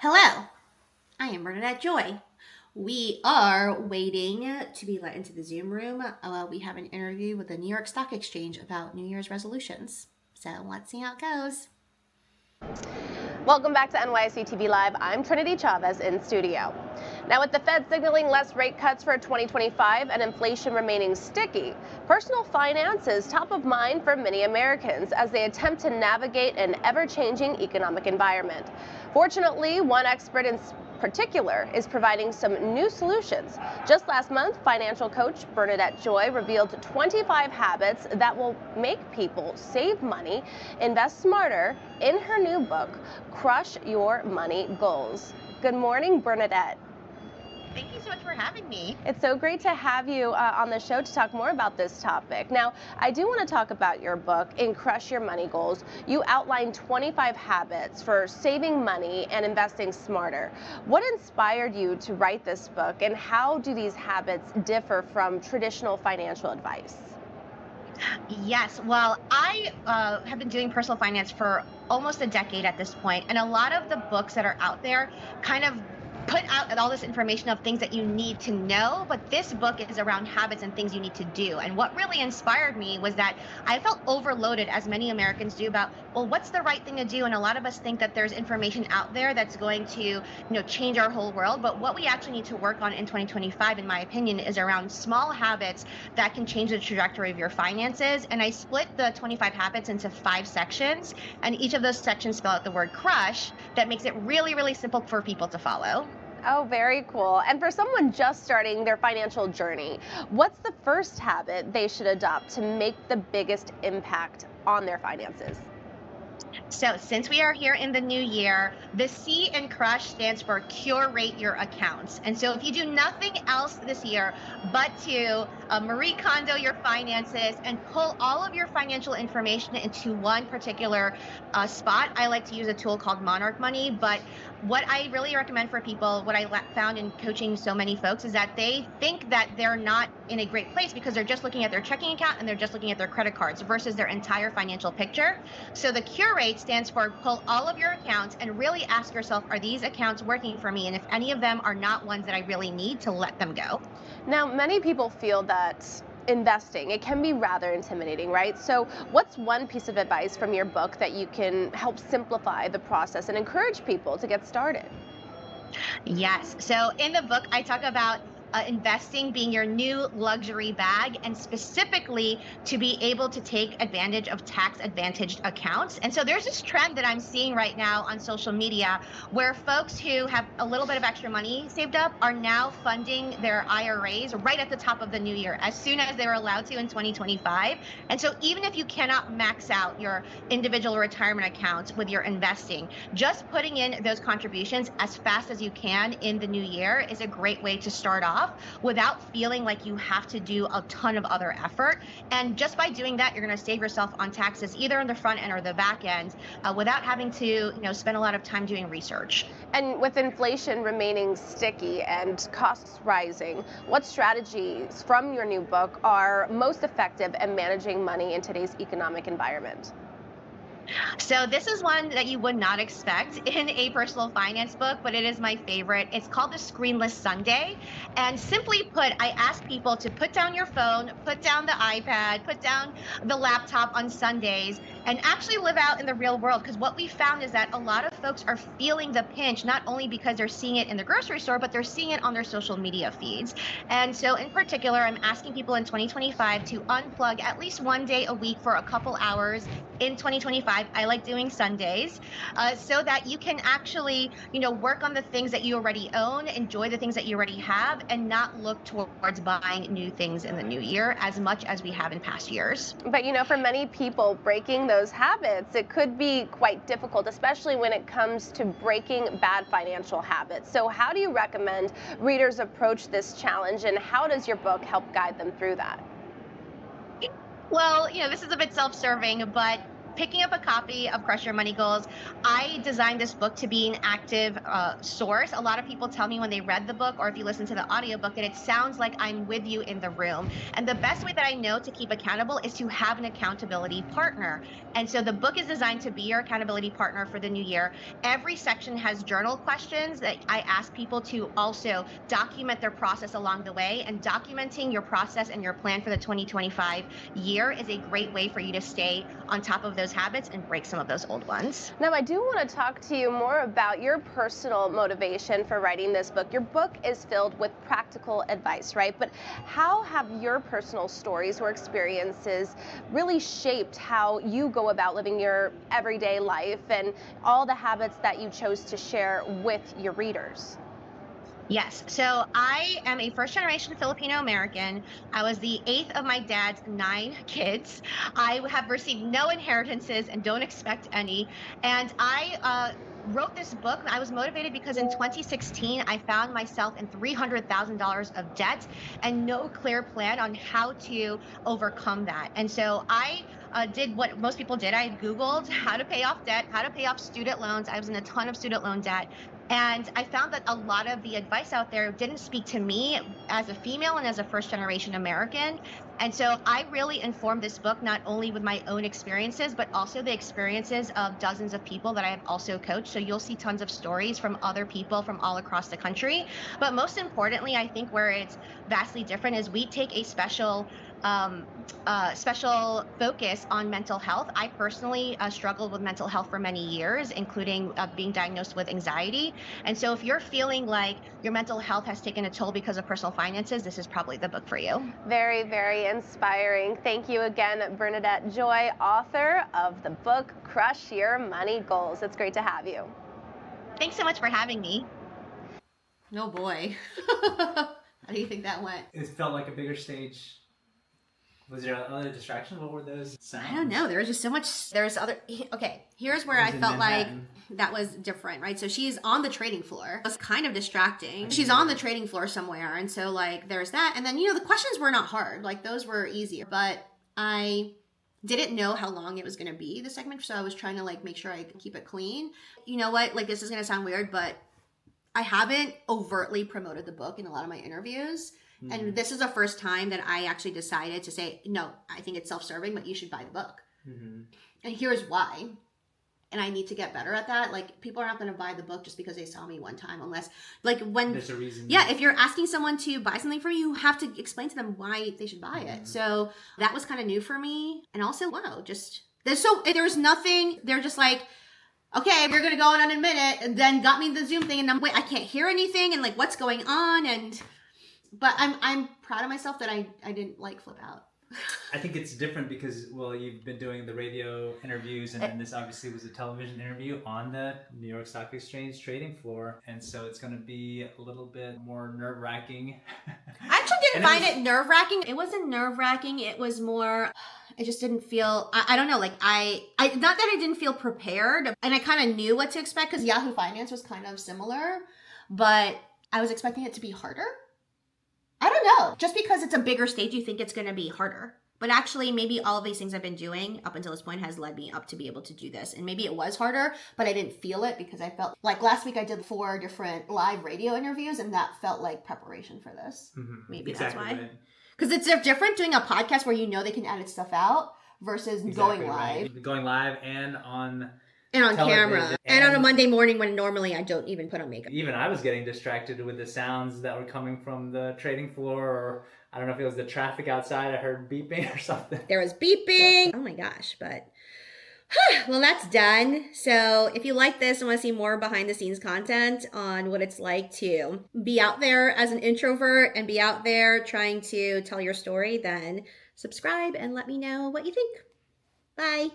Hello, I am Bernadette Joy. We are waiting to be let into the Zoom room. We have an interview with the New York Stock Exchange about New Year's resolutions. So let's see how it goes. Welcome back to NYC TV Live. I'm Trinity Chavez in studio. Now, with the Fed signaling less rate cuts for 2025 and inflation remaining sticky, personal finance is top of mind for many Americans as they attempt to navigate an ever-changing economic environment. Fortunately, one expert in particular is providing some new solutions. Just last month, financial coach Bernadette Joy revealed 25 habits that will make people save money, invest smarter in her new book, Crush Your Money Goals. Good morning, Bernadette. Thank you so much for having me. It's so great to have you on the show to talk more about this topic. Now, I do want to talk about your book, in Crush Your Money Goals. You outline 25 habits for saving money and investing smarter. What inspired you to write this book, and how do these habits differ from traditional financial advice? Yes, well, I have been doing personal finance for almost a decade at this point, and a lot of the books that are out there kind of put out all this information of things that you need to know, but this book is around habits and things you need to do. And what really inspired me was that I felt overloaded, as many Americans do, about, well, what's the right thing to do? And a lot of us think that there's information out there that's going to, change our whole world. But what we actually need to work on in 2025, in my opinion, is around small habits that can change the trajectory of your finances. And I split the 25 habits into 5 sections, and each of those sections spell out the word crush. That makes it really, really simple for people to follow. Oh, very cool. And for someone just starting their financial journey, what's the first habit they should adopt to make the biggest impact on their finances? So, since we are here in the new year, the C in Crush stands for curate your accounts. And so, if you do nothing else this year but to Marie Kondo your finances and pull all of your financial information into one particular spot, I like to use a tool called Monarch Money. But what I really recommend for people, what I found in coaching so many folks, is that they think that they're not in a great place because they're just looking at their checking account and they're just looking at their credit cards versus their entire financial picture. So the curate stands for pull all of your accounts and really ask yourself, are these accounts working for me? And if any of them are not ones that I really need, to let them go. Now, many people feel that investing, it can be rather intimidating, right? So what's one piece of advice from your book that you can help simplify the process and encourage people to get started? Yes. So in the book, I talk about investing being your new luxury bag, and specifically to be able to take advantage of tax advantaged accounts. And so there's this trend that I'm seeing right now on social media where folks who have a little bit of extra money saved up are now funding their IRAs right at the top of the new year, as soon as they were allowed to in 2025. And so even if you cannot max out your individual retirement accounts with your investing, just putting in those contributions as fast as you can in the new year is a great way to start off without feeling like you have to do a ton of other effort. And just by doing that, you're going to save yourself on taxes, either on the front end or the back end, without having to, spend a lot of time doing research. And with inflation remaining sticky and costs rising, what strategies from your new book are most effective at managing money in today's economic environment? So this is one that you would not expect in a personal finance book, but it is my favorite. It's called the Screenless Sunday. And simply put, I ask people to put down your phone, put down the iPad, put down the laptop on Sundays, and actually live out in the real world. Because what we found is that a lot of folks are feeling the pinch, not only because they're seeing it in the grocery store, but they're seeing it on their social media feeds. And so in particular, I'm asking people in 2025 to unplug at least one day a week for a couple hours in 2025. I like doing Sundays, so that you can actually, work on the things that you already own, enjoy the things that you already have, and not look towards buying new things in the new year as much as we have in past years. But for many people, breaking those habits, it could be quite difficult, especially when it comes to breaking bad financial habits. So how do you recommend readers approach this challenge, and how does your book help guide them through that? Well, this is a bit self-serving, but picking up a copy of Crush Your Money Goals. I designed this book to be an active source. A lot of people tell me when they read the book, or if you listen to the audiobook, that it sounds like I'm with you in the room. And the best way that I know to keep accountable is to have an accountability partner. And so the book is designed to be your accountability partner for the new year. Every section has journal questions that I ask people to also document their process along the way. And documenting your process and your plan for the 2025 year is a great way for you to stay on top of those habits and break some of those old ones. Now, I do want to talk to you more about your personal motivation for writing this book. Your book is filled with practical advice, right? But how have your personal stories or experiences really shaped how you go about living your everyday life and all the habits that you chose to share with your readers? Yes. So I am a first generation Filipino American. I was the eighth of my dad's 9 kids. I have received no inheritances and don't expect any. And I wrote this book. I was motivated because in 2016, I found myself in $300,000 of debt and no clear plan on how to overcome that. And so I did what most people did. I Googled how to pay off debt, how to pay off student loans. I was in a ton of student loan debt. And I found that a lot of the advice out there didn't speak to me as a female and as a first generation American. And so I really informed this book not only with my own experiences, but also the experiences of dozens of people that I have also coached. So you'll see tons of stories from other people from all across the country. But most importantly, I think where it's vastly different is we take a special focus on mental health. I personally struggled with mental health for many years, including being diagnosed with anxiety. And so if you're feeling like your mental health has taken a toll because of personal finances, this is probably the book for you. Very, very inspiring. Thank you again, Bernadette Joy, author of the book Crush Your Money Goals. It's great to have you. Thanks so much for having me. Oh boy. How do you think that went? It felt like a bigger stage. Was there other distractions? What were those sounds? I don't know. There was just so much. There's other. Okay, here's where I felt like that was different, right? So she's on the trading floor. It's kind of distracting. She's on the trading floor somewhere. And so, like, there's that. And then, the questions were not hard. Like, those were easier. But I didn't know how long it was going to be, the segment. So I was trying to, like, make sure I could keep it clean. You know what? Like, this is going to sound weird, but I haven't overtly promoted the book in a lot of my interviews. Mm-hmm. And this is the first time that I actually decided to say, no, I think it's self-serving, but you should buy the book. Mm-hmm. And here's why. And I need to get better at that. Like, people are not going to buy the book just because they saw me one time, unless, like, when there's a reason. Yeah, if you're asking someone to buy something from you, you have to explain to them why they should buy it. So that was kind of new for me. And also, wow, just there's nothing. They're just like, okay, we're going to go on in a minute, and then got me the Zoom thing, and I'm wait, I can't hear anything, and like, what's going on? But I'm proud of myself that I didn't like flip out. I think it's different because, well, you've been doing the radio interviews, and then this obviously was a television interview on the New York Stock Exchange trading floor, and so it's going to be a little bit more nerve-wracking. I actually didn't find it nerve-wracking. It wasn't nerve-wracking. It was more, it just didn't feel, I don't know, like I not that I didn't feel prepared, and I kind of knew what to expect because Yahoo Finance was kind of similar, but I was expecting it to be harder. I don't know. Just because it's a bigger stage, you think it's going to be harder. But actually, maybe all of these things I've been doing up until this point has led me up to be able to do this. And maybe it was harder, but I didn't feel it because I felt like last week I did 4 different live radio interviews, and that felt like preparation for this. Mm-hmm. Maybe exactly that's why. Because it's different doing a podcast where they can edit stuff out versus going live. Right. Going live and on camera. And on a Monday morning when normally I don't even put on makeup. Even I was getting distracted with the sounds that were coming from the trading floor, or I don't know if it was the traffic outside. I heard beeping or something. There was beeping. Oh my gosh, but well, that's done. So if you like this and want to see more behind the scenes content on what it's like to be out there as an introvert and be out there trying to tell your story, then subscribe and let me know what you think. Bye.